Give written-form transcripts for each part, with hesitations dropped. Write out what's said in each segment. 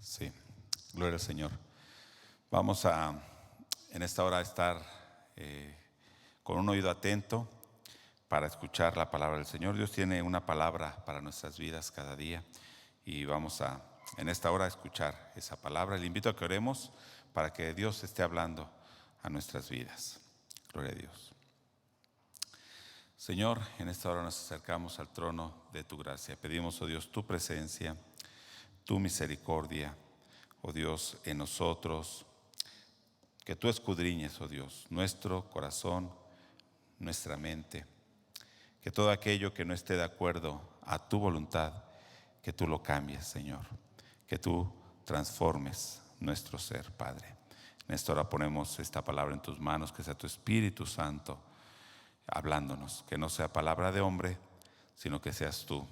Sí, gloria al Señor. Vamos a, en esta hora, estar con un oído atento para escuchar la palabra del Señor. Dios tiene una palabra para nuestras vidas cada día y vamos a, en esta hora, a escuchar esa palabra. Le invito a que oremos para que Dios esté hablando a nuestras vidas. Gloria a Dios. Señor, en esta hora nos acercamos al trono de tu gracia. Pedimos, oh Dios, tu presencia, tu misericordia, oh Dios, en nosotros, que tú escudriñes, oh Dios, nuestro corazón, nuestra mente, que todo aquello que no esté de acuerdo a tu voluntad, que tú lo cambies, Señor, que tú transformes nuestro ser, Padre. En esta hora ponemos esta palabra en tus manos, que sea tu Espíritu Santo hablándonos, que no sea palabra de hombre, sino que seas tú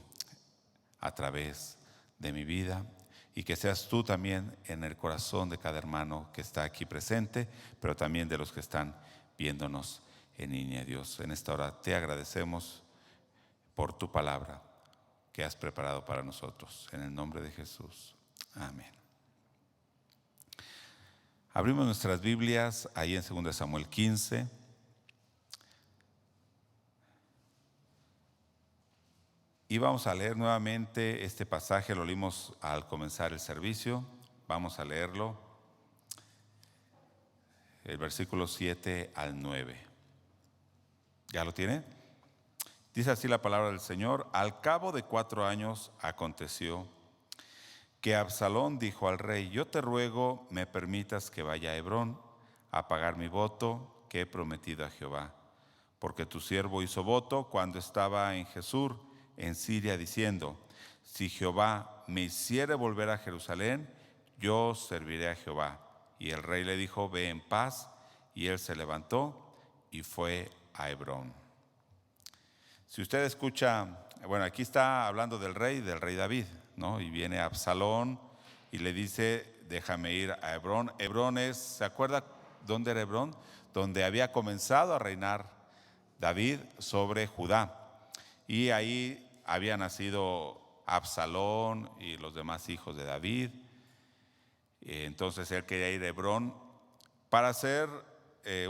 a través de mi vida y que seas tú también en el corazón de cada hermano que está aquí presente, pero también de los que están viéndonos en línea. Dios, en esta hora te agradecemos por tu palabra que has preparado para nosotros, en el nombre de Jesús. Amén. Abrimos nuestras Biblias ahí en 2 Samuel 15. Y vamos a leer nuevamente este pasaje, lo leímos al comenzar el servicio. Vamos a leerlo, el versículo 7 al 9. ¿Ya lo tiene? Dice así la palabra del Señor: Al cabo de 4 años aconteció que Absalón dijo al rey: Yo te ruego me permitas que vaya a Hebrón a pagar mi voto que he prometido a Jehová, porque tu siervo hizo voto cuando estaba en Jesús, en Siria, diciendo: Si Jehová me hiciere volver a Jerusalén, yo serviré a Jehová. Y el rey le dijo: Ve en paz. Y él se levantó y fue a Hebrón. Si usted escucha, bueno, aquí está hablando del rey David, ¿no? Y viene Absalón y le dice: déjame ir a Hebrón. Hebrón es, ¿se acuerda dónde era Hebrón? Donde había comenzado a reinar David sobre Judá. Y ahí había nacido Absalón y los demás hijos de David. Entonces él quería ir a Hebrón para hacer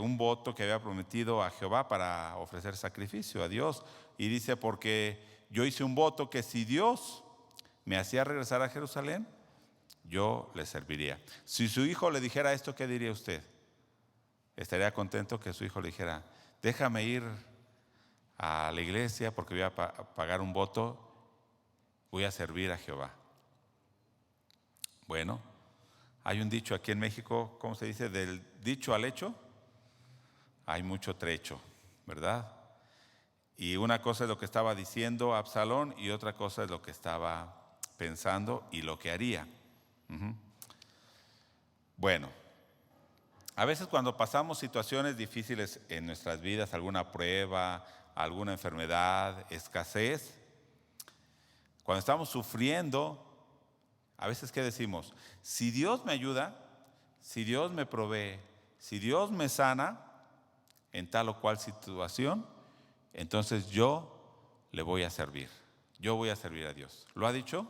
un voto que había prometido a Jehová, para ofrecer sacrificio a Dios. Y dice: porque yo hice un voto que si Dios me hacía regresar a Jerusalén, yo le serviría. Si su hijo le dijera esto, ¿qué diría usted? ¿Estaría contento que su hijo le dijera: déjame ir a la iglesia porque voy a pagar un voto, voy a servir a Jehová? Bueno, hay un dicho aquí en México, ¿cómo se dice? Del dicho al hecho hay mucho trecho, ¿verdad? Y una cosa es lo que estaba diciendo Absalón y otra cosa es lo que estaba pensando y lo que haría. Bueno, a veces cuando pasamos situaciones difíciles en nuestras vidas, alguna prueba, alguna enfermedad, escasez, cuando estamos sufriendo, a veces ¿qué decimos? Si Dios me ayuda, si Dios me provee, si Dios me sana en tal o cual situación, entonces yo le voy a servir. Yo voy a servir a Dios. ¿Lo ha dicho?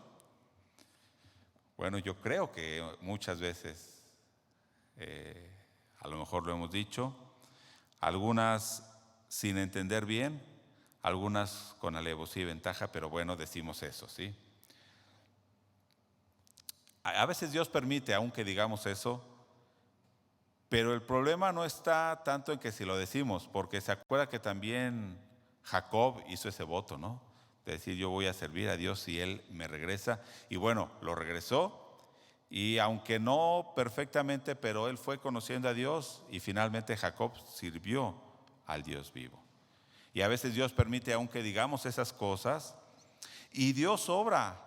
Bueno, yo creo que muchas veces a lo mejor lo hemos dicho, algunas sin entender bien, algunas con alevosía y ventaja, pero bueno, decimos eso, ¿sí? A veces Dios permite, aunque digamos eso, pero el problema no está tanto en que si lo decimos, porque se acuerda que también Jacob hizo ese voto, ¿no? De decir: yo voy a servir a Dios si Él me regresa. Y bueno, lo regresó. Y aunque no perfectamente, pero él fue conociendo a Dios y finalmente Jacob sirvió al Dios vivo. Y a veces Dios permite aunque digamos esas cosas y Dios obra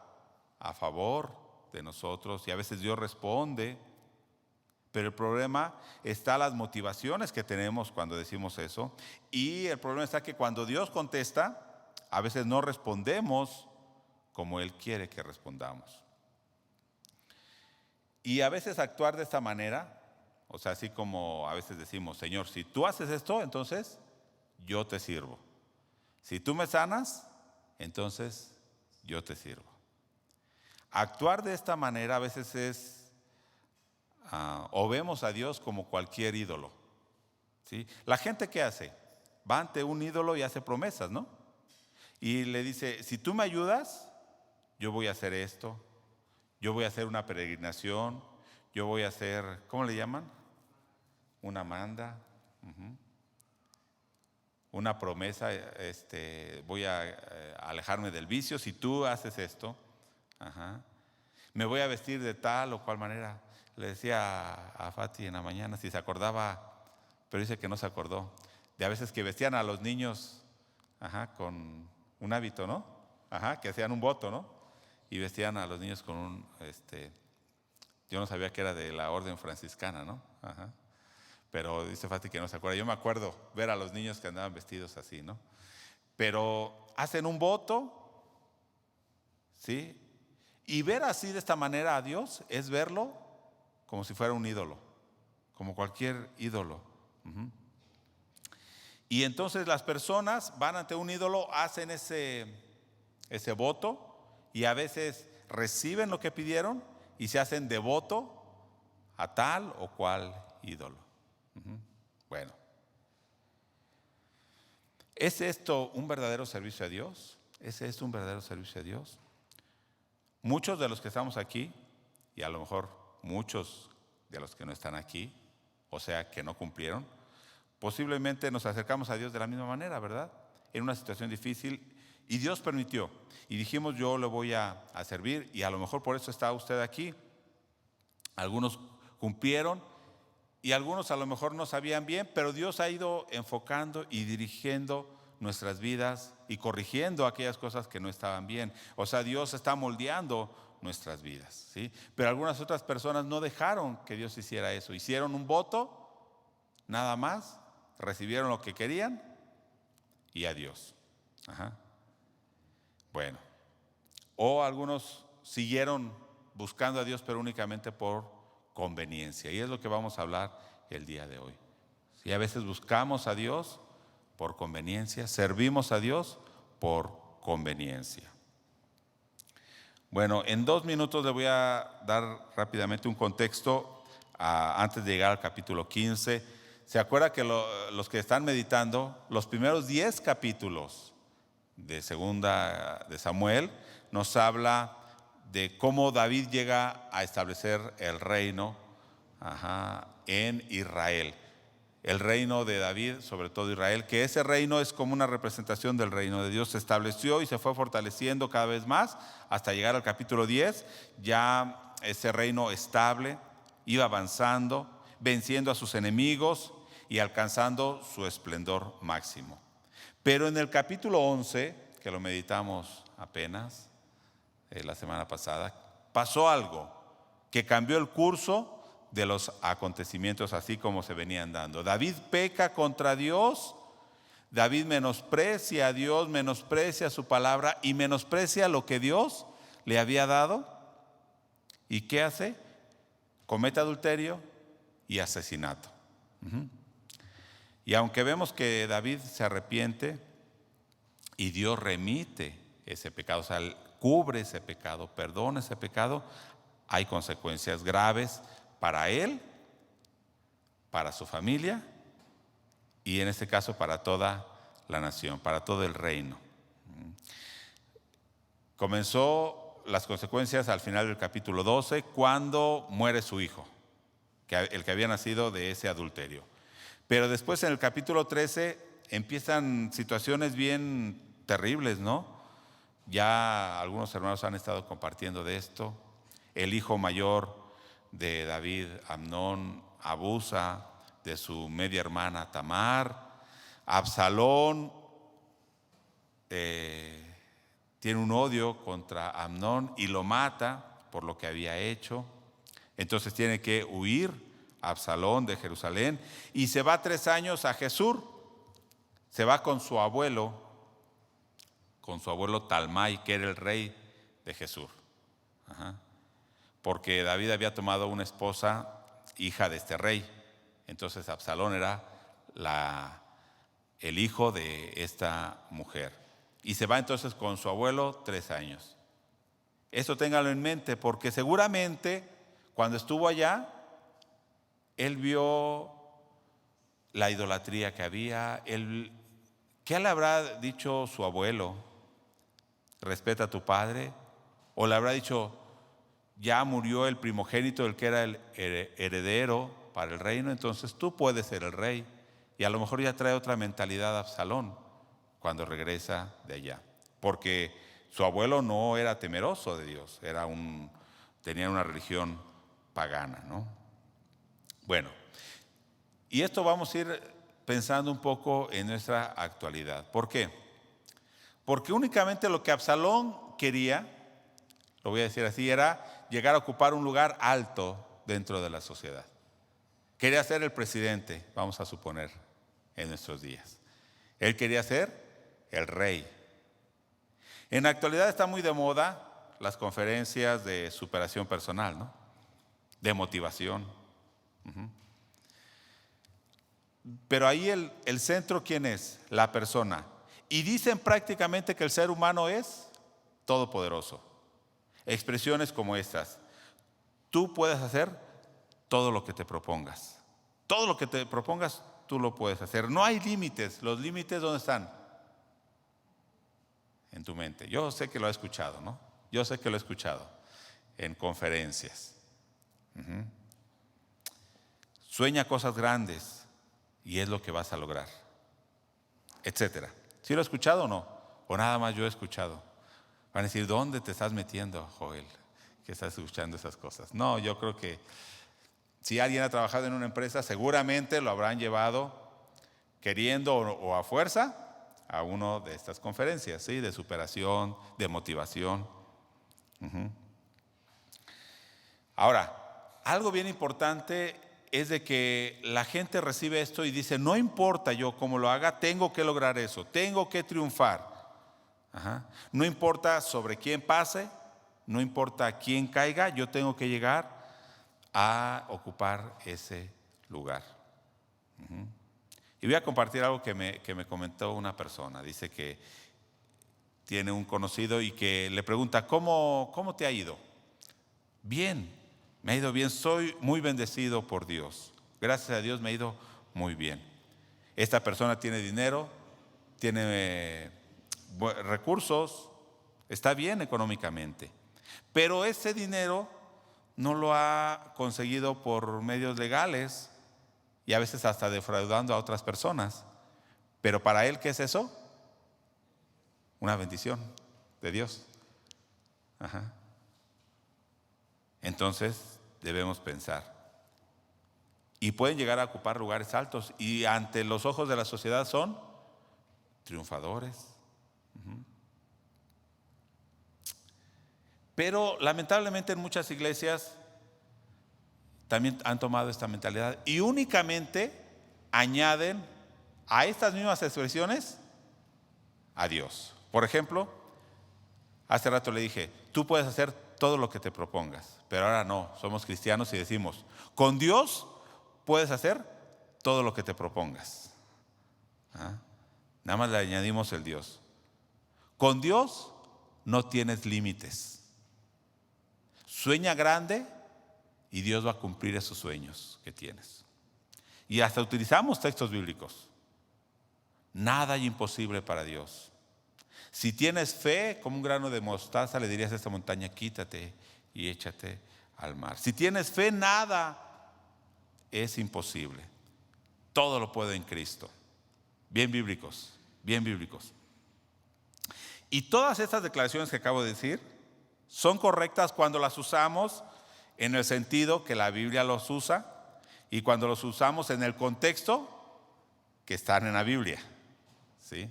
a favor de nosotros y a veces Dios responde, pero el problema está en las motivaciones que tenemos cuando decimos eso. Y el problema está que cuando Dios contesta, a veces no respondemos como Él quiere que respondamos. Y a veces actuar de esta manera, o sea, así como a veces decimos: Señor, si tú haces esto, entonces yo te sirvo. Si tú me sanas, entonces yo te sirvo. Actuar de esta manera a veces es, o vemos a Dios como cualquier ídolo, ¿sí? La gente, ¿qué hace? Va ante un ídolo y hace promesas, ¿no? Y le dice, si tú me ayudas, yo voy a hacer esto, yo voy a hacer una peregrinación, yo voy a hacer, ¿cómo le llaman? Una manda, una promesa, voy a alejarme del vicio si tú haces esto. Ajá. Me voy a vestir de tal o cual manera. Le decía a Fati en la mañana si se acordaba, pero dice que no se acordó, de a veces que vestían a los niños, con un hábito, ¿no? Que hacían un voto, ¿no? Y vestían a los niños con un, yo no sabía que era de la orden franciscana, ¿no? Pero dice Fati que no se acuerda. Yo me acuerdo ver a los niños que andaban vestidos así, ¿no? Pero hacen un voto, ¿sí? Y ver así de esta manera a Dios es verlo como si fuera un ídolo, como cualquier ídolo. Y entonces las personas van ante un ídolo, hacen ese voto y a veces reciben lo que pidieron y se hacen devoto a tal o cual ídolo. Bueno, ¿es esto un verdadero servicio a Dios? ¿Es esto un verdadero servicio a Dios? Muchos de los que estamos aquí, y a lo mejor muchos de los que no están aquí, o sea, que no cumplieron, posiblemente nos acercamos a Dios de la misma manera, ¿verdad? En una situación difícil, y Dios permitió, y dijimos, yo le voy a servir, y a lo mejor por eso está usted aquí. Algunos cumplieron, y algunos a lo mejor no sabían bien, pero Dios ha ido enfocando y dirigiendo nuestras vidas y corrigiendo aquellas cosas que no estaban bien. O sea, Dios está moldeando nuestras vidas, ¿sí? Pero algunas otras personas no dejaron que Dios hiciera eso. Hicieron un voto, nada más, recibieron lo que querían y adiós. Bueno, o algunos siguieron buscando a Dios, pero únicamente por conveniencia. Y es lo que vamos a hablar el día de hoy. Si a veces buscamos a Dios por conveniencia, servimos a Dios por conveniencia. Bueno, en 2 minutos le voy a dar rápidamente un contexto antes de llegar al capítulo 15. ¿Se acuerda que los que están meditando, los primeros 10 capítulos de segunda de Samuel nos habla de cómo David llega a establecer el reino en Israel? El reino de David, sobre todo Israel, que ese reino es como una representación del reino de Dios. Se estableció y se fue fortaleciendo cada vez más hasta llegar al capítulo 10. Ya ese reino estable iba avanzando, venciendo a sus enemigos y alcanzando su esplendor máximo. Pero en el capítulo 11, que lo meditamos apenas la semana pasada, pasó algo que cambió el curso de los acontecimientos así como se venían dando. David peca contra Dios, David menosprecia a Dios, menosprecia su palabra y menosprecia lo que Dios le había dado. ¿Y qué hace? Comete adulterio y asesinato. Y aunque vemos que David se arrepiente y Dios remite ese pecado, o sea, cubre ese pecado, perdona ese pecado, hay consecuencias graves para él, para su familia y en este caso para toda la nación, para todo el reino. Comenzó las consecuencias al final del capítulo 12 cuando muere su hijo, el que había nacido de ese adulterio. Pero después en el capítulo 13 empiezan situaciones bien terribles, ¿no? Ya algunos hermanos han estado compartiendo de esto. El hijo mayor de David, Amnón, abusa de su media hermana Tamar. Absalón tiene un odio contra Amnón y lo mata por lo que había hecho. Entonces tiene que huir Absalón de Jerusalén y se va 3 años a Jesús. Se va con su abuelo Talmai, que era el rey de Jesús. Porque David había tomado una esposa, hija de este rey. Entonces Absalón era el hijo de esta mujer. Y se va entonces con su abuelo 3 años. Esto téngalo en mente, porque seguramente cuando estuvo allá, él vio la idolatría que había. ¿Qué le habrá dicho su abuelo? Respeta a tu padre. O le habrá dicho, ya murió el primogénito, el que era el heredero para el reino, entonces tú puedes ser el rey. Y a lo mejor ya trae otra mentalidad Absalón cuando regresa de allá. Porque su abuelo no era temeroso de Dios, tenía una religión pagana, ¿no? Bueno, y esto vamos a ir pensando un poco en nuestra actualidad. ¿Por qué? Porque únicamente lo que Absalón quería, lo voy a decir así, era llegar a ocupar un lugar alto dentro de la sociedad. Quería ser el presidente, vamos a suponer, en nuestros días. Él quería ser el rey. En la actualidad está muy de moda las conferencias de superación personal, ¿no? De motivación. Pero ahí el centro, ¿quién es? La persona. Y dicen prácticamente que el ser humano es todopoderoso. Expresiones como estas: tú puedes hacer todo lo que te propongas. Todo lo que te propongas, tú lo puedes hacer. No hay límites. ¿Los límites dónde están? En tu mente. Yo sé que lo he escuchado, ¿no? Yo sé que lo he escuchado en conferencias. Sueña cosas grandes y es lo que vas a lograr, etcétera. ¿Sí lo he escuchado o no? O nada más yo he escuchado. Van a decir, ¿dónde te estás metiendo, Joel, que estás escuchando esas cosas? No, yo creo que si alguien ha trabajado en una empresa, seguramente lo habrán llevado queriendo o a fuerza a una de estas conferencias, ¿sí? De superación, de motivación. Ahora, algo bien importante es de que la gente recibe esto y dice, no importa yo cómo lo haga, tengo que lograr eso, tengo que triunfar. No importa sobre quién pase, no importa quién caiga, yo tengo que llegar a ocupar ese lugar. Y voy a compartir algo que me comentó una persona. Dice que tiene un conocido y que le pregunta, ¿cómo te ha ido? Bien, me ha ido bien, soy muy bendecido por Dios. Gracias a Dios me ha ido muy bien. Esta persona tiene dinero, tiene recursos, está bien económicamente, pero ese dinero no lo ha conseguido por medios legales y a veces hasta defraudando a otras personas. Pero para él, ¿qué es eso? Una bendición de Dios. Entonces debemos pensar. Y pueden llegar a ocupar lugares altos y ante los ojos de la sociedad son triunfadores. Pero lamentablemente en muchas iglesias también han tomado esta mentalidad y únicamente añaden a estas mismas expresiones a Dios. Por ejemplo, hace rato le dije, tú puedes hacer todo lo que te propongas, pero ahora no, somos cristianos y decimos, con Dios puedes hacer todo lo que te propongas. Nada más le añadimos el Dios. Con Dios no tienes límites. Sueña grande y Dios va a cumplir esos sueños que tienes. Y hasta utilizamos textos bíblicos. Nada hay imposible para Dios. Si tienes fe, como un grano de mostaza, le dirías a esta montaña, quítate y échate al mar. Si tienes fe, nada es imposible. Todo lo puedo en Cristo. Bien bíblicos, bien bíblicos. Y todas estas declaraciones que acabo de decir son correctas cuando las usamos en el sentido que la Biblia los usa y cuando los usamos en el contexto que están en la Biblia. ¿Sí?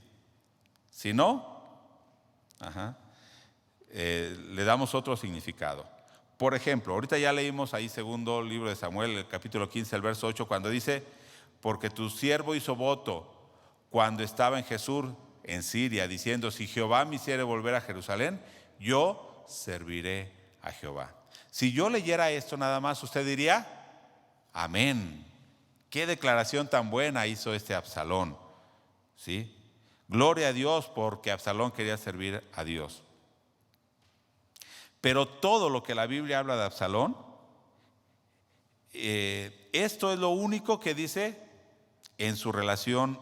Si no, le damos otro significado. Por ejemplo, ahorita ya leímos ahí segundo libro de Samuel, el capítulo 15, el verso 8, cuando dice, porque tu siervo hizo voto cuando estaba en Jesús, en Siria, diciendo, si Jehová me hiciere volver a Jerusalén, yo serviré a Jehová. Si yo leyera esto nada más, usted diría, amén. Qué declaración tan buena hizo este Absalón. ¿Sí? Gloria a Dios porque Absalón quería servir a Dios. Pero todo lo que la Biblia habla de Absalón, esto es lo único que dice en su relación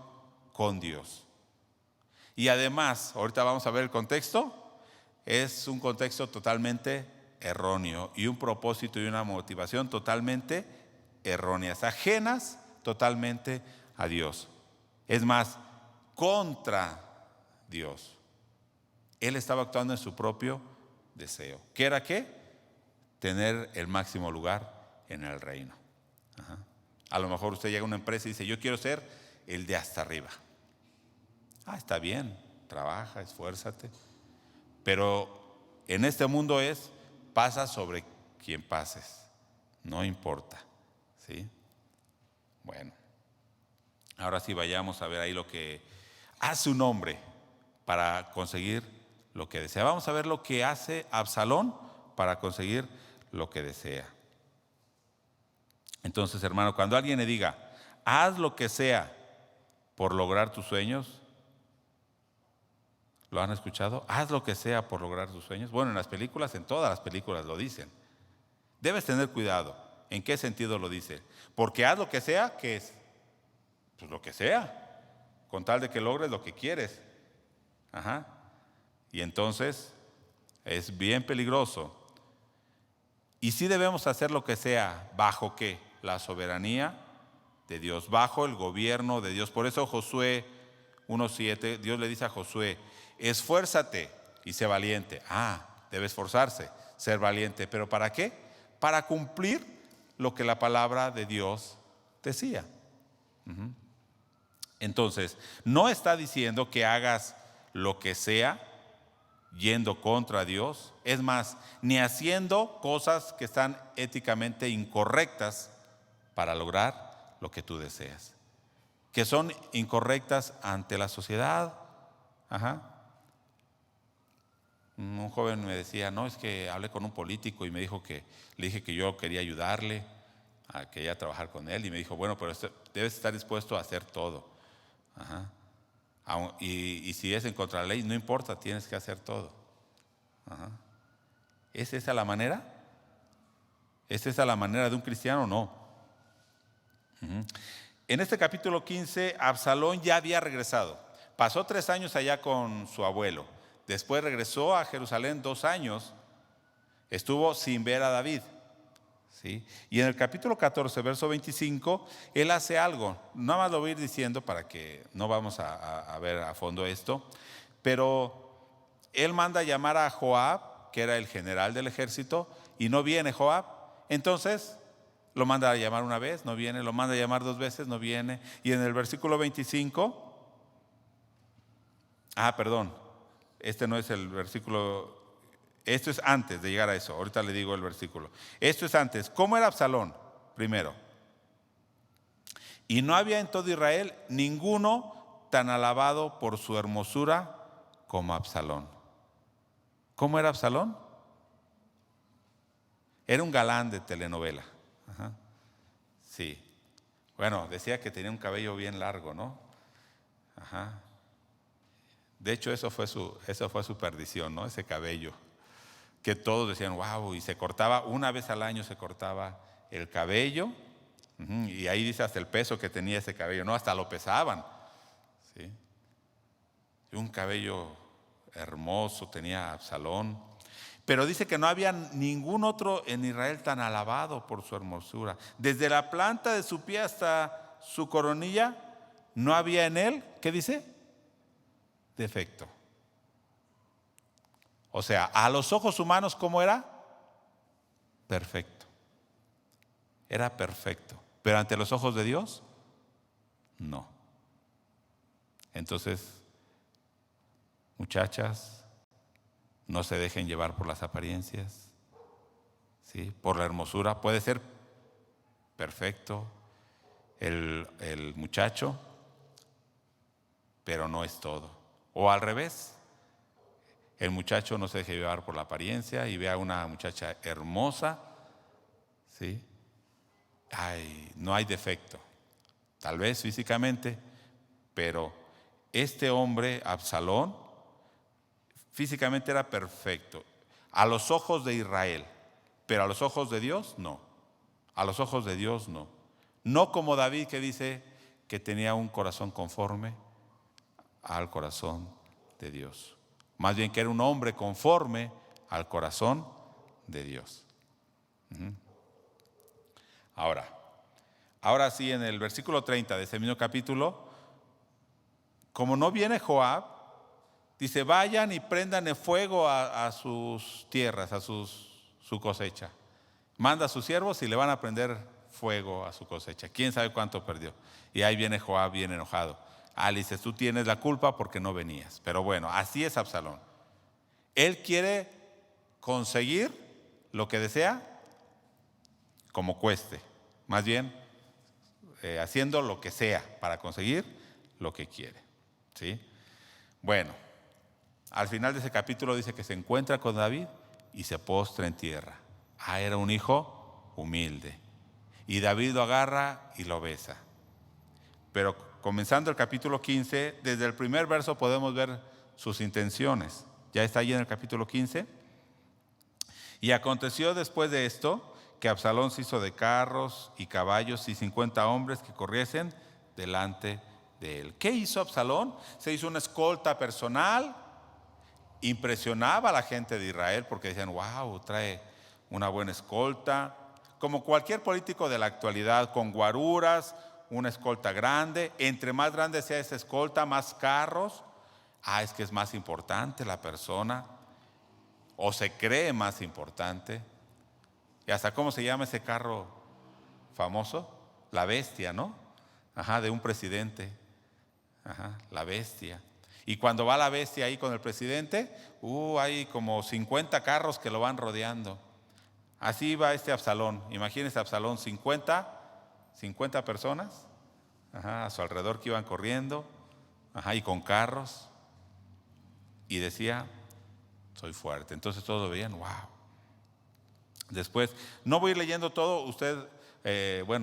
con Dios. Y además, ahorita vamos a ver el contexto, es un contexto totalmente erróneo y un propósito y una motivación totalmente erróneas, ajenas totalmente a Dios. Es más, contra Dios. Él estaba actuando en su propio deseo. ¿Qué era qué? Tener el máximo lugar en el reino. Ajá. A lo mejor usted llega a una empresa y dice, yo quiero ser el de hasta arriba. Está bien, trabaja, esfuérzate. Pero en este mundo pasa sobre quien pases, no importa, ¿sí? Bueno, ahora sí vayamos a ver ahí lo que hace un hombre para conseguir lo que desea. Vamos a ver lo que hace Absalón para conseguir lo que desea. Entonces, hermano, cuando alguien le diga, haz lo que sea por lograr tus sueños, ¿lo han escuchado? Haz lo que sea por lograr tus sueños. Bueno, en las películas, en todas las películas lo dicen. Debes tener cuidado. ¿En qué sentido lo dice? Porque haz lo que sea, ¿qué es? Pues lo que sea, con tal de que logres lo que quieres. Ajá. Y entonces es bien peligroso. Y sí debemos hacer lo que sea, ¿bajo qué? La soberanía de Dios, bajo el gobierno de Dios. Por eso Josué 1:7, Dios le dice a Josué, esfuérzate y sé valiente. Debe esforzarse, ser valiente. ¿Pero para qué? Para cumplir lo que la palabra de Dios decía. Entonces, no está diciendo que hagas lo que sea yendo contra Dios. Es más, ni haciendo cosas que están éticamente incorrectas para lograr lo que tú deseas, que son incorrectas ante la sociedad. Ajá. Un joven me decía, no, es que hablé con un político y me dijo que, le dije que yo quería ayudarle, quería trabajar con él, y me dijo, bueno, pero debes estar dispuesto a hacer todo. Ajá. Y si es en contra de la ley, no importa, tienes que hacer todo. Ajá. ¿Es esa la manera? ¿Es esa la manera de un cristiano? No. En este capítulo 15, Absalón ya había regresado. Pasó 3 años allá con su abuelo. Después regresó a Jerusalén 2 años. Estuvo sin ver a David. ¿Sí? Y en el capítulo 14, verso 25, él hace algo. Nada más lo voy a ir diciendo para que no vamos a ver a fondo esto. Pero él manda a llamar a Joab, que era el general del ejército, y no viene Joab. Entonces lo manda a llamar una vez, no viene. Lo manda a llamar 2 veces, no viene. Y en el versículo 25, perdón, este no es el versículo. Esto es antes de llegar a eso. Ahorita le digo el versículo. Esto es antes. ¿Cómo era Absalón? Primero. Y no había en todo Israel ninguno tan alabado por su hermosura como Absalón. ¿Cómo era Absalón? Era un galán de telenovela. Ajá. Sí. Bueno, decía que tenía un cabello bien largo, ¿no? Ajá. De hecho, eso fue su perdición, ¿no? Ese cabello. Que todos decían, wow, y se cortaba, una vez al año se cortaba el cabello, y ahí dice hasta el peso que tenía ese cabello, no, hasta lo pesaban, ¿sí? Y un cabello hermoso tenía Absalón, pero dice que no había ningún otro en Israel tan alabado por su hermosura. Desde la planta de su pie hasta su coronilla, no había en él, ¿qué dice? Defecto. O sea, a los ojos humanos, ¿cómo era? Perfecto. Era perfecto. Pero ante los ojos de Dios, no. Entonces, muchachas, no se dejen llevar por las apariencias, ¿sí? Por la hermosura. Puede ser perfecto el muchacho, pero no es todo. O al revés. El muchacho no se deje llevar por la apariencia y ve a una muchacha hermosa, ¿sí? No hay defecto, tal vez físicamente, pero este hombre, Absalón, físicamente era perfecto. a los ojos de Israel, pero a los ojos de Dios no. A los ojos de Dios no. No como David, que dice que tenía un corazón conforme al corazón de Dios. Más bien que era un hombre conforme al corazón de Dios. Ahora sí, en el versículo 30 de ese mismo capítulo, como no viene Joab, dice: vayan y prendan el fuego a sus tierras, a su cosecha. Manda a sus siervos y le van a prender fuego a su cosecha. ¿Quién sabe cuánto perdió? Y ahí viene Joab bien enojado. Le dice: tú tienes la culpa porque no venías. Pero bueno, así es Absalón. Él quiere conseguir lo que desea como cueste. Más bien, haciendo lo que sea para conseguir lo que quiere. ¿Sí? Bueno, al final de ese capítulo dice que se encuentra con David y se postra en tierra. Era un hijo humilde. Y David lo agarra y lo besa. Pero comenzando el capítulo 15, desde el primer verso podemos ver sus intenciones. Ya está ahí en el capítulo 15. Y aconteció después de esto que Absalón se hizo de carros y caballos y 50 hombres que corriesen delante de él. ¿Qué hizo Absalón? Se hizo una escolta personal. Impresionaba a la gente de Israel porque decían: wow, trae una buena escolta. Como cualquier político de la actualidad, con guaruras, una escolta grande. Entre más grande sea esa escolta, más carros. Es que es más importante la persona, o se cree más importante. Y hasta cómo se llama ese carro famoso, la bestia, ¿no? De un presidente. La bestia. Y cuando va la bestia ahí con el presidente, hay como 50 carros que lo van rodeando. Así va este Absalón. Imagínense Absalón, 50 personas a su alrededor que iban corriendo, y con carros. Y decía: soy fuerte. Entonces todos lo veían, wow. Después, no voy a ir leyendo todo. Usted,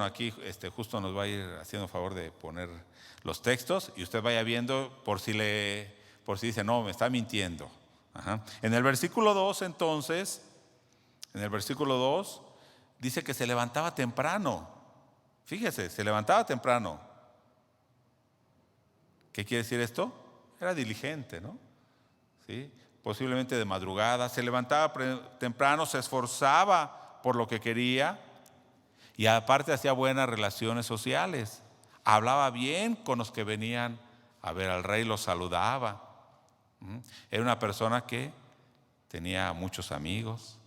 aquí justo nos va a ir haciendo favor de poner los textos y usted vaya viendo por si dice: no, me está mintiendo. En el versículo 2 entonces, dice que se levantaba temprano. Fíjese, se levantaba temprano. ¿Qué quiere decir esto? Era diligente, ¿no? ¿Sí? Posiblemente de madrugada. Se levantaba temprano, se esforzaba por lo que quería y aparte hacía buenas relaciones sociales. Hablaba bien con los que venían a ver al rey, los saludaba. Era una persona que tenía muchos amigos.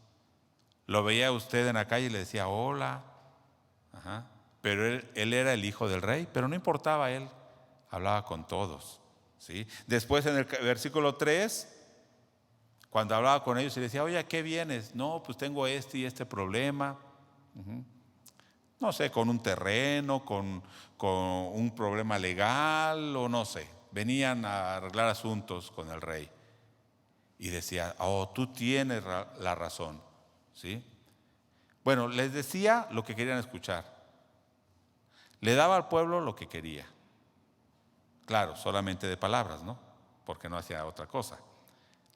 Lo veía usted en la calle y le decía: hola. Pero él era el hijo del rey, pero no importaba, él hablaba con todos. ¿Sí? Después en el versículo 3, cuando hablaba con ellos y decía: oye, ¿a qué vienes? No, pues tengo este y este problema. No sé, con un terreno, con un problema legal o no sé. Venían a arreglar asuntos con el rey. Y decía: tú tienes la razón. ¿Sí? Bueno, les decía lo que querían escuchar. Le daba al pueblo lo que quería. Claro, solamente de palabras, ¿no? Porque no hacía otra cosa.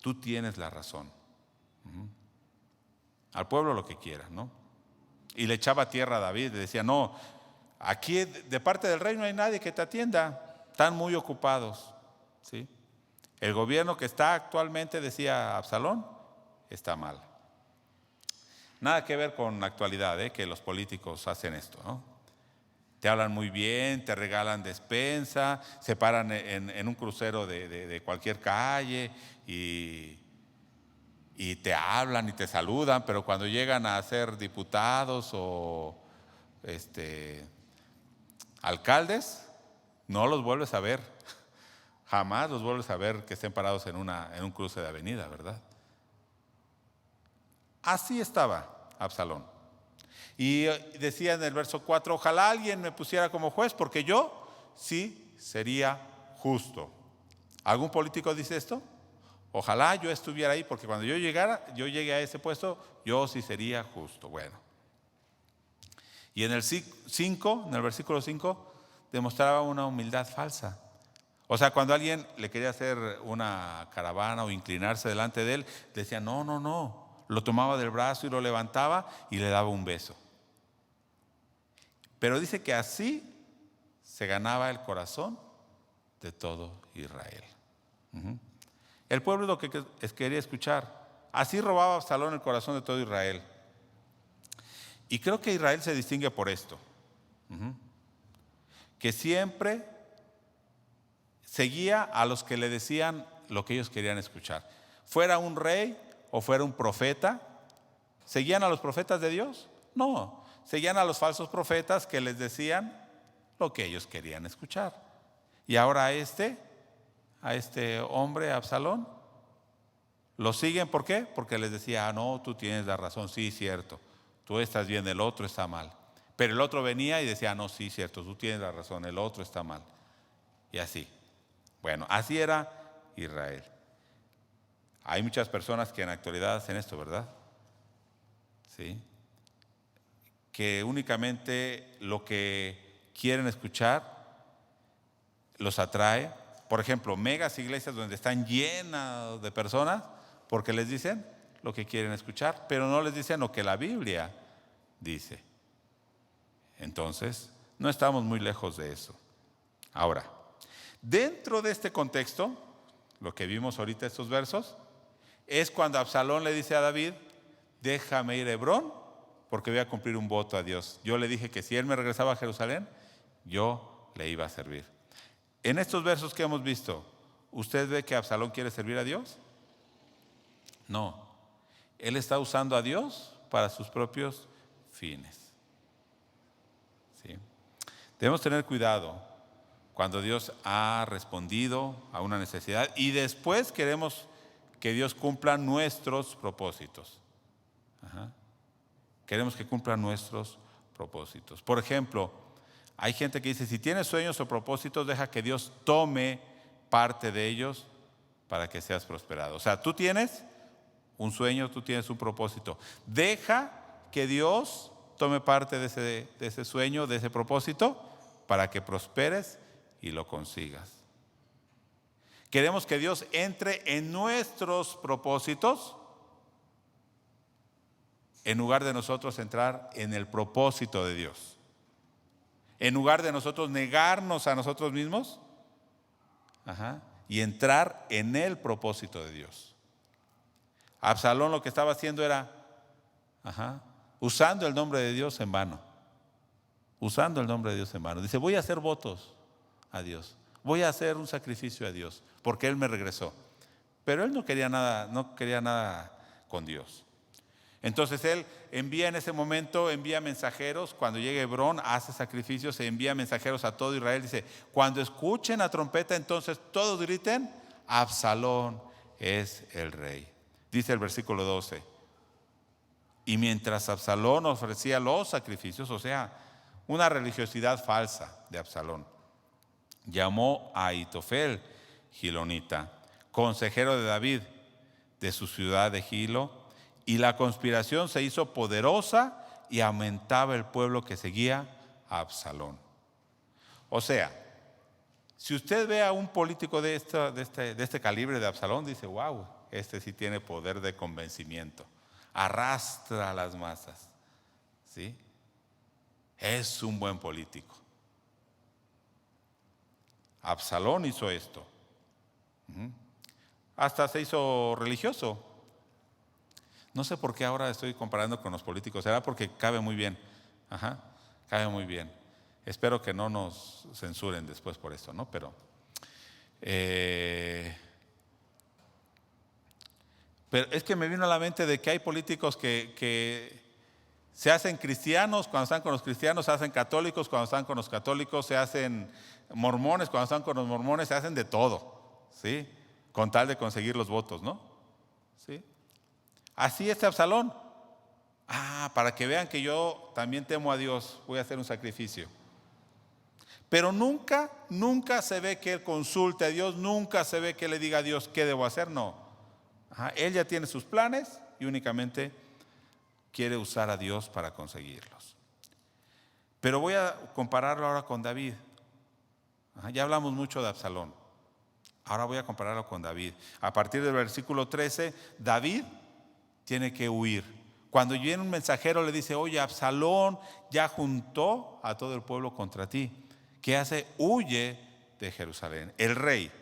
Tú tienes la razón. Al pueblo lo que quiera, ¿no? Y le echaba tierra a David, le decía: no, aquí de parte del rey no hay nadie que te atienda, están muy ocupados. ¿Sí? El gobierno que está actualmente, decía Absalón, está mal. Nada que ver con la actualidad, que los políticos hacen esto, ¿no? Te hablan muy bien, te regalan despensa, se paran en un crucero de cualquier calle y te hablan y te saludan, pero cuando llegan a ser diputados o alcaldes, no los vuelves a ver. Jamás los vuelves a ver que estén parados en un cruce de avenida, ¿verdad? Así estaba Absalón. Y decía en el verso 4: ojalá alguien me pusiera como juez, porque yo sí sería justo. ¿Algún político dice esto? Ojalá yo estuviera ahí, porque cuando yo llegue a ese puesto, yo sí sería justo. Bueno. Y en el versículo 5, demostraba una humildad falsa. O sea, cuando alguien le quería hacer una caravana o inclinarse delante de él, decía: no, lo tomaba del brazo y lo levantaba y le daba un beso. Pero dice que así se ganaba el corazón de todo Israel. El pueblo es lo que quería escuchar. Así robaba Absalón el corazón de todo Israel. Y creo que Israel se distingue por esto, que siempre seguía a los que le decían lo que ellos querían escuchar. Fuera un rey o fuera un profeta, ¿seguían a los profetas de Dios? No, seguían a los falsos profetas que les decían lo que ellos querían escuchar. Y ahora a este hombre, Absalón, lo siguen, ¿por qué? Porque les decía, no, tú tienes la razón, sí, cierto, tú estás bien, el otro está mal. Pero el otro venía y decía, no, sí, cierto, tú tienes la razón, el otro está mal. Y así. Bueno, así era Israel. Hay muchas personas que en la actualidad hacen esto, ¿verdad? Sí. Que únicamente lo que quieren escuchar los atrae. Por ejemplo, megas iglesias donde están llenas de personas porque les dicen lo que quieren escuchar, pero no les dicen lo que la Biblia dice. Entonces, no estamos muy lejos de eso. Ahora, dentro de este contexto, lo que vimos ahorita estos versos, es cuando Absalón le dice a David, déjame ir a Hebrón porque voy a cumplir un voto a Dios. Yo le dije que si él me regresaba a Jerusalén, yo le iba a servir. En estos versos que hemos visto, ¿usted ve que Absalón quiere servir a Dios? No, él está usando a Dios para sus propios fines. ¿Sí? Debemos tener cuidado cuando Dios ha respondido a una necesidad y después queremos que Dios cumpla nuestros propósitos. Queremos que cumpla nuestros propósitos. Por ejemplo, hay gente que dice, si tienes sueños o propósitos, deja que Dios tome parte de ellos para que seas prosperado. O sea, tú tienes un sueño, tú tienes un propósito. Deja que Dios tome parte de ese sueño, de ese propósito, para que prosperes y lo consigas. Queremos que Dios entre en nuestros propósitos en lugar de nosotros entrar en el propósito de Dios. En lugar de nosotros negarnos a nosotros mismos y entrar en el propósito de Dios. Absalón lo que estaba haciendo era usando el nombre de Dios en vano. Usando el nombre de Dios en vano. Dice, voy a hacer votos a Dios. Voy a hacer un sacrificio a Dios, porque Él me regresó. Pero él no quería nada con Dios. Entonces él envía en ese momento, envía mensajeros, cuando llegue Hebrón, hace sacrificios, se envía mensajeros a todo Israel, dice, cuando escuchen la trompeta, entonces todos griten, Absalón es el rey. Dice el versículo 12, y mientras Absalón ofrecía los sacrificios, o sea, una religiosidad falsa de Absalón, llamó a Ahitofel, gilonita, consejero de David, de su ciudad de Gilo, y la conspiración se hizo poderosa y aumentaba el pueblo que seguía a Absalón. O sea, si usted ve a un político de este calibre de Absalón, dice, wow, este sí tiene poder de convencimiento, arrastra a las masas, ¿sí? Es un buen político. Absalón hizo esto. Hasta se hizo religioso. No sé por qué ahora estoy comparando con los políticos. Será porque cabe muy bien. Cabe muy bien. Espero que no nos censuren después por esto, ¿no? Pero es que me vino a la mente de que hay políticos que se hacen cristianos cuando están con los cristianos, se hacen católicos cuando están con los católicos, se hacen mormones cuando están con los mormones, se hacen de todo, ¿sí? Con tal de conseguir los votos, ¿no? ¿Sí? Así es Absalón. Para que vean que yo también temo a Dios, voy a hacer un sacrificio. Pero nunca se ve que él consulte a Dios, nunca se ve que le diga a Dios qué debo hacer, no. Él ya tiene sus planes y únicamente quiere usar a Dios para conseguirlos. Pero voy a compararlo ahora con David. Ya hablamos mucho de Absalón. Ahora voy a compararlo con David. A partir del versículo 13, David tiene que huir. Cuando viene un mensajero le dice, oye, Absalón ya juntó a todo el pueblo contra ti. ¿Qué hace? Huye de Jerusalén. El rey.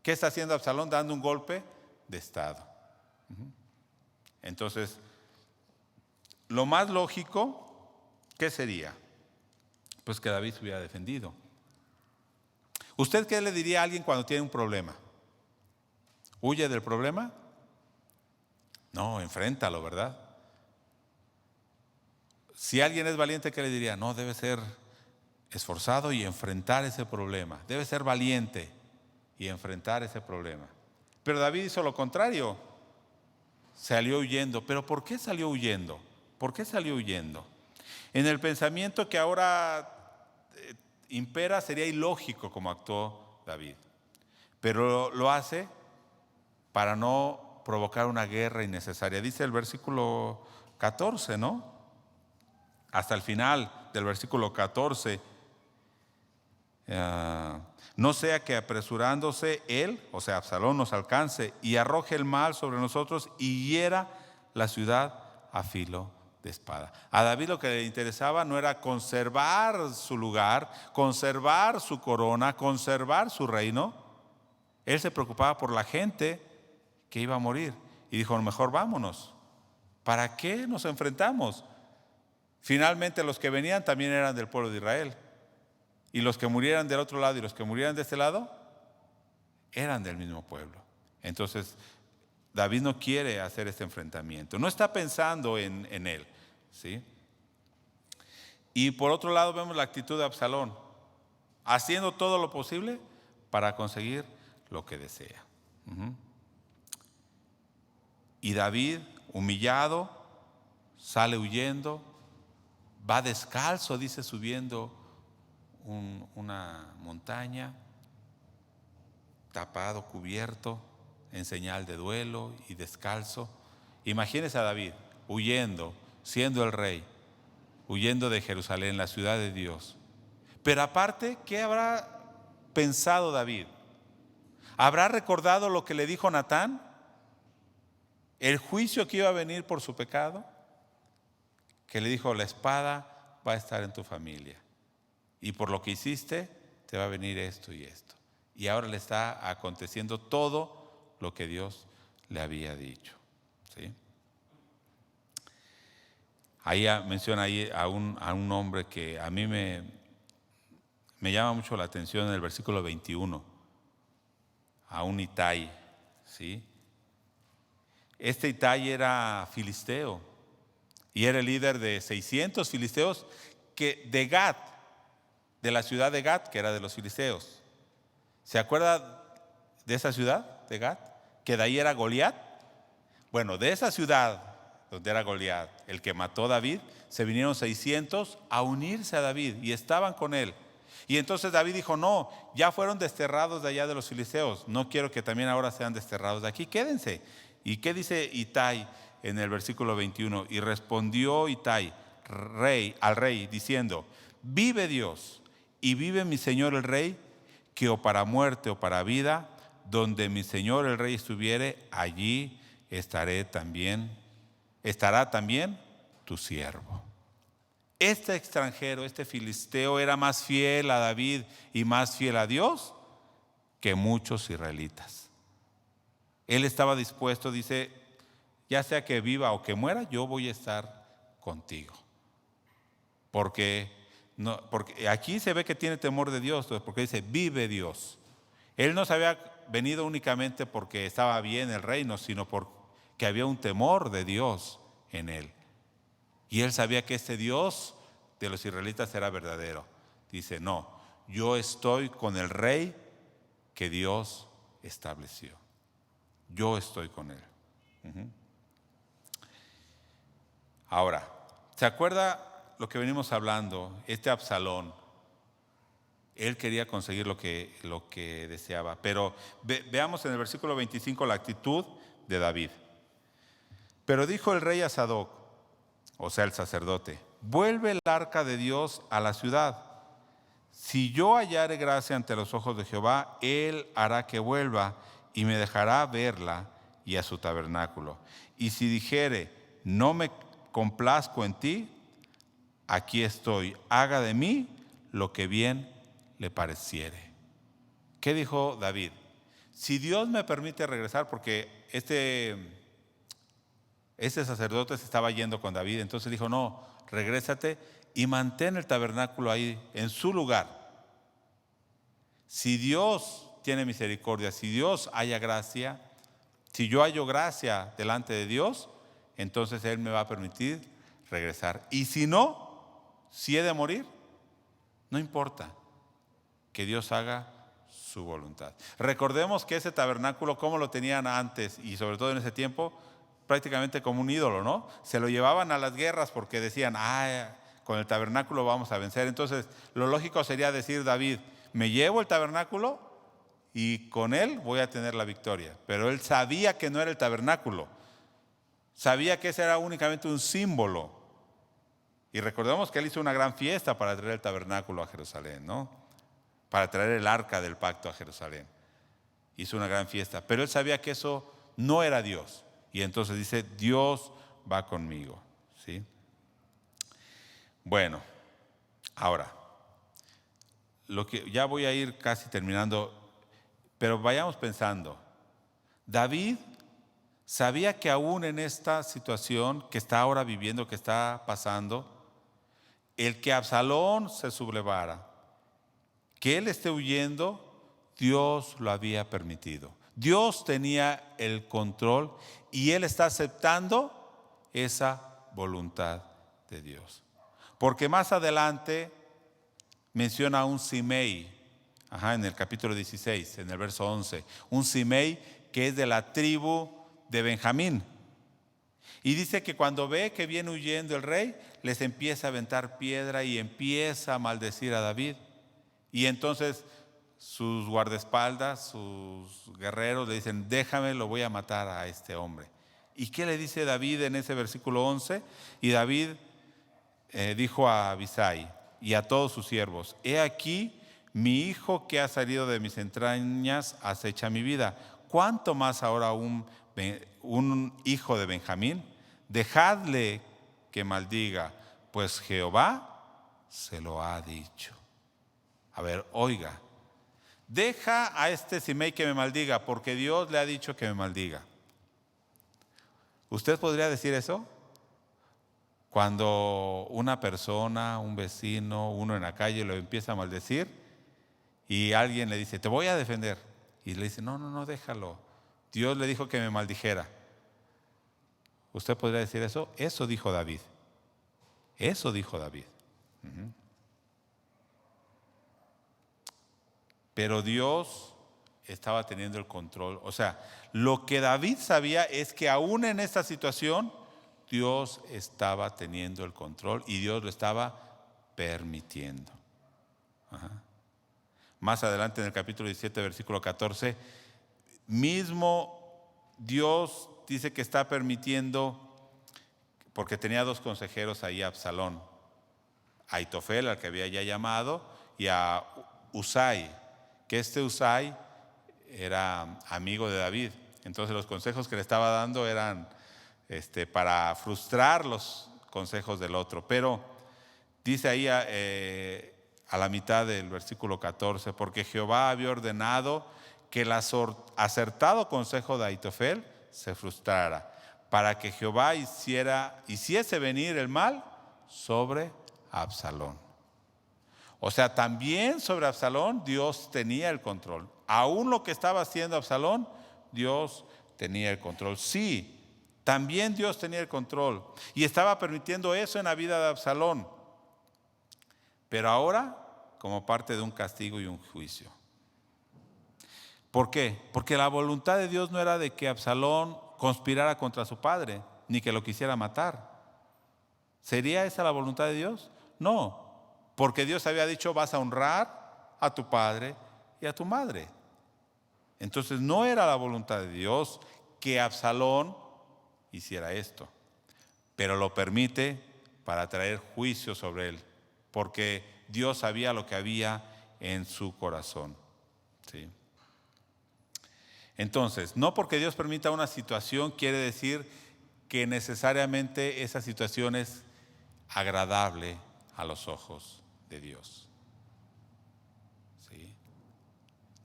¿Qué está haciendo Absalón? Dando un golpe de estado. Entonces, lo más lógico, ¿qué sería? Pues que David se hubiera defendido. ¿Usted qué le diría a alguien cuando tiene un problema? ¿Huye del problema? No, enfréntalo, ¿verdad? Si alguien es valiente, ¿qué le diría? No, debe ser esforzado y enfrentar ese problema. Debe ser valiente y enfrentar ese problema. Pero David hizo lo contrario. Salió huyendo. ¿Pero por qué salió huyendo? ¿Por qué salió huyendo? En el pensamiento que ahora impera, sería ilógico como actuó David. Pero lo hace para no provocar una guerra innecesaria. Dice el versículo 14, ¿no? Hasta el final del versículo 14. No sea que apresurándose él, o sea, Absalón, nos alcance y arroje el mal sobre nosotros y hiera la ciudad a filo de espada. A David lo que le interesaba no era conservar su lugar, conservar su corona, conservar su reino. Él se preocupaba por la gente que iba a morir y dijo, mejor vámonos. ¿Para qué nos enfrentamos? Finalmente los que venían también eran del pueblo de Israel. Y los que murieran del otro lado y los que murieran de este lado eran del mismo pueblo. Entonces David no quiere hacer este enfrentamiento. No está pensando en él, ¿sí? Y por otro lado vemos la actitud de Absalón, haciendo todo lo posible para conseguir lo que desea. Y David, humillado, sale huyendo, va descalzo, dice, subiendo una montaña, tapado, cubierto, en señal de duelo y descalzo. Imagínese a David huyendo, siendo el rey, huyendo de Jerusalén, la ciudad de Dios. Pero aparte, ¿qué habrá pensado David? ¿Habrá recordado lo que le dijo Natán? El juicio que iba a venir por su pecado, que le dijo, la espada va a estar en tu familia. Y por lo que hiciste, te va a venir esto y esto. Y ahora le está aconteciendo todo lo que Dios le había dicho. ¿Sí? Ahí menciona ahí a un hombre que a mí me llama mucho la atención en el versículo 21. A un Itai. ¿Sí? Este Itai era filisteo. Y era el líder de 600 filisteos de Gat, de la ciudad de Gat, que era de los filisteos. ¿Se acuerda de esa ciudad de Gat? Que de ahí era Goliat. Bueno, de esa ciudad donde era Goliat, el que mató a David, se vinieron 600 a unirse a David y estaban con él. Y entonces David dijo, no, ya fueron desterrados de allá de los filisteos, no quiero que también ahora sean desterrados de aquí, quédense. ¿Y qué dice Itai en el versículo 21? Y respondió Itai al rey diciendo, vive Dios y vive mi señor el rey, que o para muerte o para vida, donde mi señor el rey estuviere, allí estará también tu siervo. Este extranjero, este filisteo, era más fiel a David y más fiel a Dios que muchos israelitas. Él estaba dispuesto, dice, ya sea que viva o que muera, yo voy a estar contigo. Porque aquí se ve que tiene temor de Dios, porque dice, vive Dios. Él no se había venido únicamente porque estaba bien el reino, sino porque había un temor de Dios en él. Y él sabía que este Dios de los israelitas era verdadero. Dice, no, yo estoy con el rey que Dios estableció. Yo estoy con él. Ahora, ¿se acuerda lo que venimos hablando? Este Absalón, él quería conseguir lo que deseaba. Pero veamos en el versículo 25 la actitud de David. Pero dijo el rey a Sadoc, o sea el sacerdote, vuelve el arca de Dios a la ciudad. Si yo hallare gracia ante los ojos de Jehová, él hará que vuelva y me dejará verla y a su tabernáculo. Y si dijere, no me complazco en ti, aquí estoy, haga de mí lo que bien le pareciere. ¿Qué dijo David? Si Dios me permite regresar, porque este sacerdote se estaba yendo con David, entonces dijo, no, regrésate y mantén el tabernáculo ahí, en su lugar. Si Dios tiene misericordia, si Dios haya gracia, si yo hallo gracia delante de Dios, entonces Él me va a permitir regresar. Y si no, si he de morir, no importa, que Dios haga su voluntad. Recordemos que ese tabernáculo, como lo tenían antes y sobre todo en ese tiempo, prácticamente como un ídolo, ¿no? Se lo llevaban a las guerras porque decían, con el tabernáculo vamos a vencer. Entonces, lo lógico sería decir David, me llevo el tabernáculo y con él voy a tener la victoria. Pero él sabía que no era el tabernáculo, sabía que ese era únicamente un símbolo. Y recordemos que él hizo una gran fiesta para traer el tabernáculo a Jerusalén, ¿no? Para traer el arca del pacto a Jerusalén. Hizo una gran fiesta, pero él sabía que eso no era Dios. Y entonces dice, Dios va conmigo, ¿sí? Bueno, ahora, ya voy a ir casi terminando, pero vayamos pensando. David sabía que aún en esta situación que está ahora viviendo, que está pasando, el que Absalón se sublevara, que él esté huyendo, Dios lo había permitido. Dios tenía el control y él está aceptando esa voluntad de Dios. Porque más adelante menciona a un Simei, en el capítulo 16, en el verso 11, un Simei que es de la tribu de Benjamín. Y dice que cuando ve que viene huyendo el rey, les empieza a aventar piedra y empieza a maldecir a David. Y entonces sus guardaespaldas, sus guerreros le dicen, déjame, lo voy a matar a este hombre. ¿Y qué le dice David en ese versículo 11? Y David dijo a Abisai y a todos sus siervos, he aquí mi hijo que ha salido de mis entrañas acecha mi vida. ¿Cuánto más ahora un hijo de Benjamín? Dejadle que maldiga, pues Jehová se lo ha dicho. A ver, oiga, deja a este Simei que me maldiga, porque Dios le ha dicho que me maldiga. ¿Usted podría decir eso? Cuando una persona, un vecino, uno en la calle lo empieza a maldecir y alguien le dice, te voy a defender. Y le dice, no, déjalo. Dios le dijo que me maldijera. ¿Usted podría decir eso? Eso dijo David. Eso dijo David. Pero Dios estaba teniendo el control. O sea, lo que David sabía es que aún en esta situación, Dios estaba teniendo el control y Dios lo estaba permitiendo. Más adelante en el capítulo 17, versículo 14, mismo Dios dice que está permitiendo, porque tenía dos consejeros ahí, a Absalón, a Aitofel, al que había ya llamado, y a Usai, que este Usai era amigo de David. Entonces los consejos que le estaba dando eran para frustrar los consejos del otro. Pero dice ahí a la mitad del versículo 14, porque Jehová había ordenado que el acertado consejo de Aitofel se frustrara, para que Jehová hiciese venir el mal sobre Absalón. O sea, también sobre Absalón Dios tenía el control. Aún lo que estaba haciendo Absalón, Dios tenía el control. Sí, también Dios tenía el control y estaba permitiendo eso en la vida de Absalón, pero ahora como parte de un castigo y un juicio. ¿Por qué? Porque la voluntad de Dios no era de que Absalón conspirara contra su padre, ni que lo quisiera matar. ¿Sería esa la voluntad de Dios? No, porque Dios había dicho, vas a honrar a tu padre y a tu madre. Entonces no era la voluntad de Dios que Absalón hiciera esto, pero lo permite para traer juicio sobre él, porque Dios sabía lo que había en su corazón, ¿sí? Entonces, no porque Dios permita una situación quiere decir que necesariamente esa situación es agradable a los ojos de Dios. ¿Sí?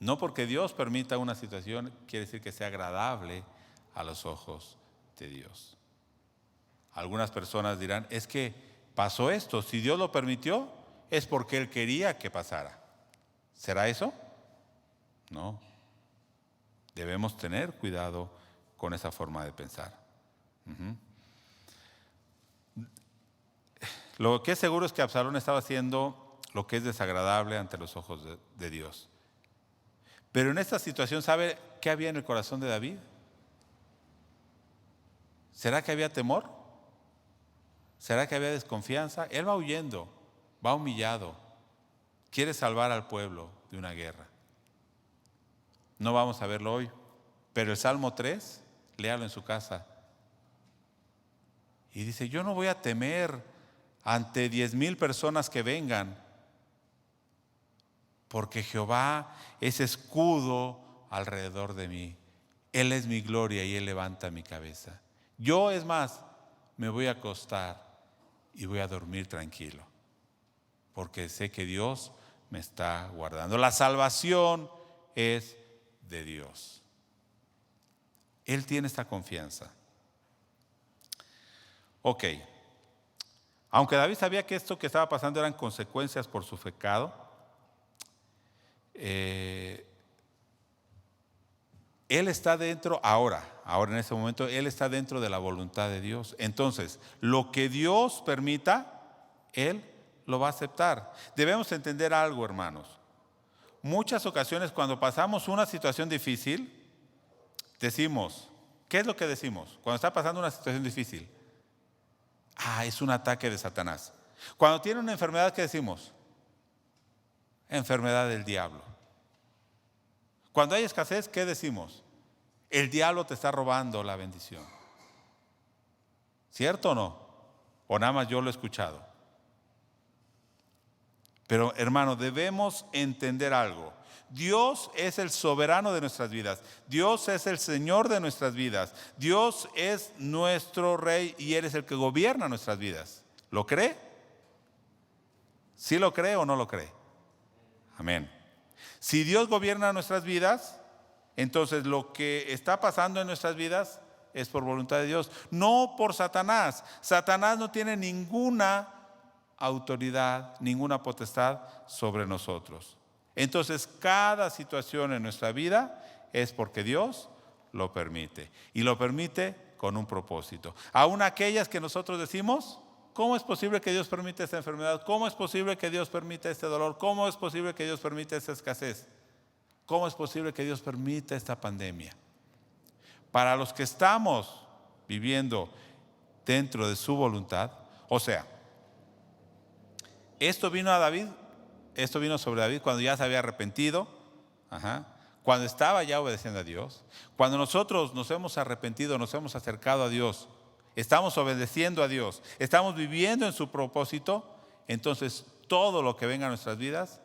No porque Dios permita una situación quiere decir que sea agradable a los ojos de Dios. Algunas personas dirán, es que pasó esto, si Dios lo permitió, es porque Él quería que pasara. ¿Será eso? No. Debemos tener cuidado con esa forma de pensar. Lo que es seguro es que Absalón estaba haciendo lo que es desagradable ante los ojos de Dios. Pero en esta situación, ¿sabe qué había en el corazón de David? ¿Será que había temor? ¿Será que había desconfianza? Él va huyendo, va humillado, quiere salvar al pueblo de una guerra. No vamos a verlo hoy, pero el Salmo 3, léalo en su casa. Y dice, yo no voy a temer ante 10,000 personas que vengan, porque Jehová es escudo alrededor de mí. Él es mi gloria y Él levanta mi cabeza. Yo, es más, me voy a acostar y voy a dormir tranquilo, porque sé que Dios me está guardando. La salvación es de Dios. Él tiene esta confianza. Ok. Aunque David sabía que esto que estaba pasando eran consecuencias por su pecado, él está dentro ahora en ese momento, él está dentro de la voluntad de Dios. Entonces, lo que Dios permita, él lo va a aceptar. Debemos entender algo, hermanos. Muchas ocasiones cuando pasamos una situación difícil, decimos, ¿qué es lo que decimos? Cuando está pasando una situación difícil, es un ataque de Satanás. Cuando tiene una enfermedad, ¿qué decimos? Enfermedad del diablo. Cuando hay escasez, ¿qué decimos? El diablo te está robando la bendición. ¿Cierto o no? O nada más yo lo he escuchado. Pero hermano, debemos entender algo. Dios es el soberano de nuestras vidas. Dios es el Señor de nuestras vidas. Dios es nuestro Rey y Él es el que gobierna nuestras vidas. ¿Lo cree? ¿Sí lo cree o no lo cree? Amén. Si Dios gobierna nuestras vidas, entonces lo que está pasando en nuestras vidas es por voluntad de Dios, no por Satanás. Satanás no tiene ninguna autoridad, ninguna potestad sobre nosotros. Entonces, cada situación en nuestra vida es porque Dios lo permite. Y lo permite con un propósito. Aún aquellas que nosotros decimos, ¿cómo es posible que Dios permita esta enfermedad? ¿Cómo es posible que Dios permita este dolor? ¿Cómo es posible que Dios permita esta escasez? ¿Cómo es posible que Dios permita esta pandemia? Para los que estamos viviendo dentro de su voluntad, o sea, esto vino sobre David cuando ya se había arrepentido, cuando estaba ya obedeciendo a Dios. Cuando nosotros nos hemos arrepentido, nos hemos acercado a Dios, estamos obedeciendo a Dios, estamos viviendo en su propósito, entonces todo lo que venga a nuestras vidas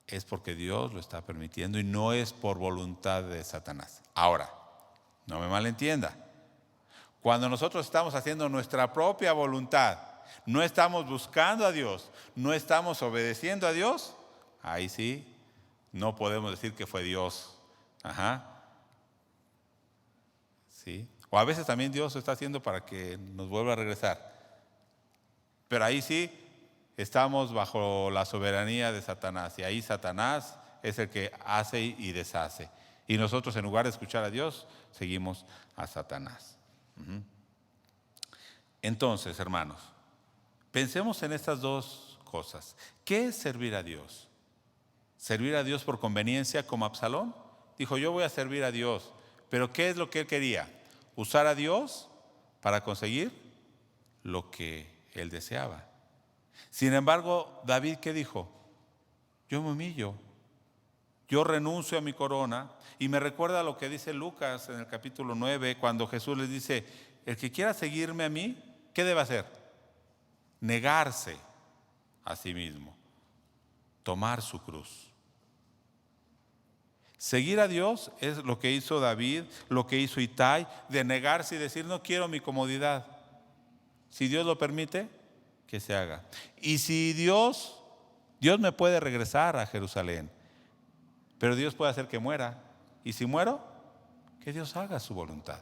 es porque Dios lo está permitiendo y no es por voluntad de Satanás. Ahora, no me malentienda. Cuando nosotros estamos haciendo nuestra propia voluntad, no estamos buscando a Dios, no estamos obedeciendo a Dios, ahí sí, no podemos decir que fue Dios. ¿Sí? O a veces también Dios lo está haciendo para que nos vuelva a regresar. Pero ahí sí, estamos bajo la soberanía de Satanás. Y ahí Satanás es el que hace y deshace. Y nosotros, en lugar de escuchar a Dios, seguimos a Satanás. Entonces, hermanos, pensemos en estas dos cosas. ¿Qué es servir a Dios? ¿Servir a Dios por conveniencia como Absalón? Dijo, yo voy a servir a Dios. Pero ¿qué es lo que él quería? Usar a Dios para conseguir lo que él deseaba. Sin embargo, David, ¿qué dijo? Yo me humillo, yo renuncio a mi corona. Y me recuerda lo que dice Lucas en el capítulo 9, cuando Jesús les dice, el que quiera seguirme a mí, ¿qué debe hacer? Negarse a sí mismo, tomar su cruz. Seguir a Dios es lo que hizo David, lo que hizo Itai, de negarse y decir, no quiero mi comodidad. Si Dios lo permite, que se haga. Y si Dios me puede regresar a Jerusalén, pero Dios puede hacer que muera. Y si muero, que Dios haga su voluntad.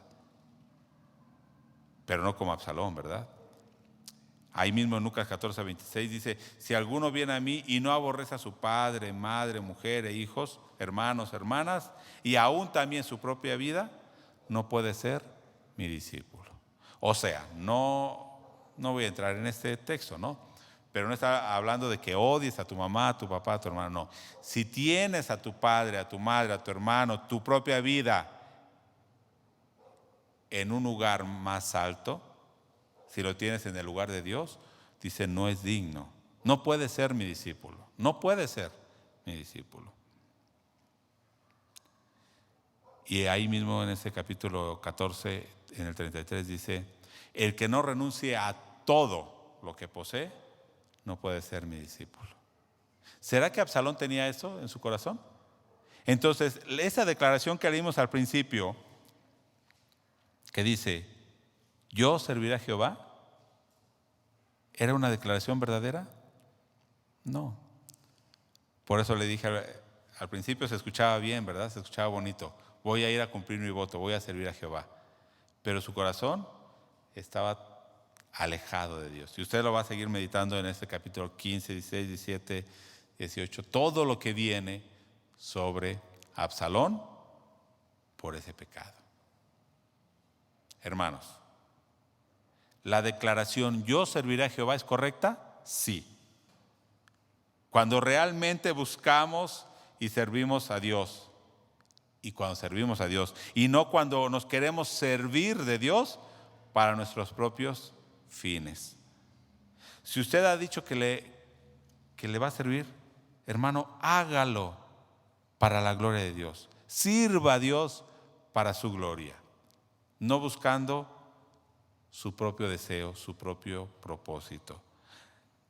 Pero no como Absalón, ¿verdad? Ahí mismo en Lucas 14:26 dice, si alguno viene a mí y no aborrece a su padre, madre, mujer e hijos, hermanos, hermanas, y aún también su propia vida, no puede ser mi discípulo. O sea, no voy a entrar en este texto, ¿no? Pero no está hablando de que odies a tu mamá, a tu papá, a tu hermano, no. Si tienes a tu padre, a tu madre, a tu hermano, tu propia vida en un lugar más alto, si lo tienes en el lugar de Dios, dice, no es digno. No puede ser mi discípulo. No puede ser mi discípulo. Y ahí mismo en ese capítulo 14, en el 33 dice, el que no renuncie a todo lo que posee, no puede ser mi discípulo. ¿Será que Absalón tenía eso en su corazón? Entonces, esa declaración que leímos al principio, que dice, yo serviré a Jehová, ¿era una declaración verdadera? No. Por eso le dije, al principio se escuchaba bien, ¿verdad? Se escuchaba bonito. Voy a ir a cumplir mi voto, voy a servir a Jehová. Pero su corazón estaba alejado de Dios. Y usted lo va a seguir meditando en este capítulo 15, 16, 17, 18. Todo lo que viene sobre Absalón por ese pecado. Hermanos, ¿la declaración yo serviré a Jehová es correcta? Sí. Cuando realmente buscamos y servimos a Dios. Y cuando servimos a Dios. Y no cuando nos queremos servir de Dios para nuestros propios fines. Si usted ha dicho que le va a servir, hermano, hágalo para la gloria de Dios. Sirva a Dios para su gloria. No buscando su propio deseo, su propio propósito.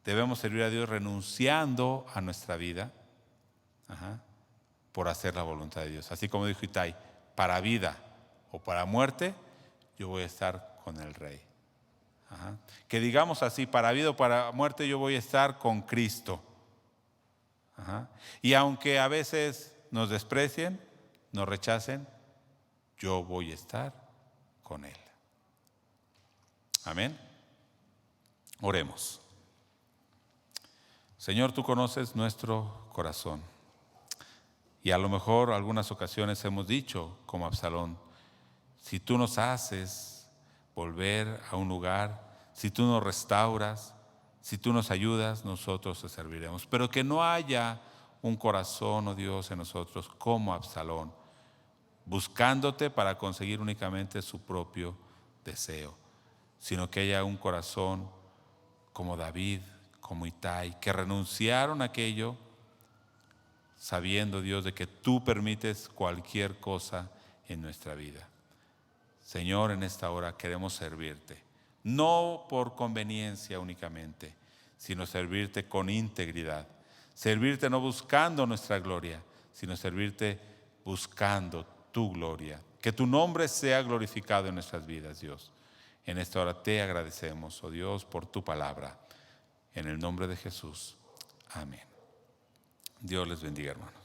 Debemos servir a Dios renunciando a nuestra vida por hacer la voluntad de Dios. Así como dijo Itai, para vida o para muerte, yo voy a estar con el Rey. Que digamos así, para vida o para muerte, yo voy a estar con Cristo. Y aunque a veces nos desprecien, nos rechacen, yo voy a estar con Él. Amén. Oremos. Señor, tú conoces nuestro corazón. Y a lo mejor algunas ocasiones hemos dicho, como Absalón, si tú nos haces volver a un lugar, si tú nos restauras, si tú nos ayudas, nosotros te serviremos. Pero que no haya un corazón, oh Dios, en nosotros como Absalón, buscándote para conseguir únicamente su propio deseo, sino que haya un corazón como David, como Itai, que renunciaron a aquello, sabiendo, Dios, de que tú permites cualquier cosa en nuestra vida. Señor, en esta hora queremos servirte, no por conveniencia únicamente, sino servirte con integridad. Servirte no buscando nuestra gloria, sino servirte buscando tu gloria. Que tu nombre sea glorificado en nuestras vidas, Dios. En esta hora te agradecemos, oh Dios, por tu palabra. En el nombre de Jesús. Amén. Dios les bendiga, hermanos.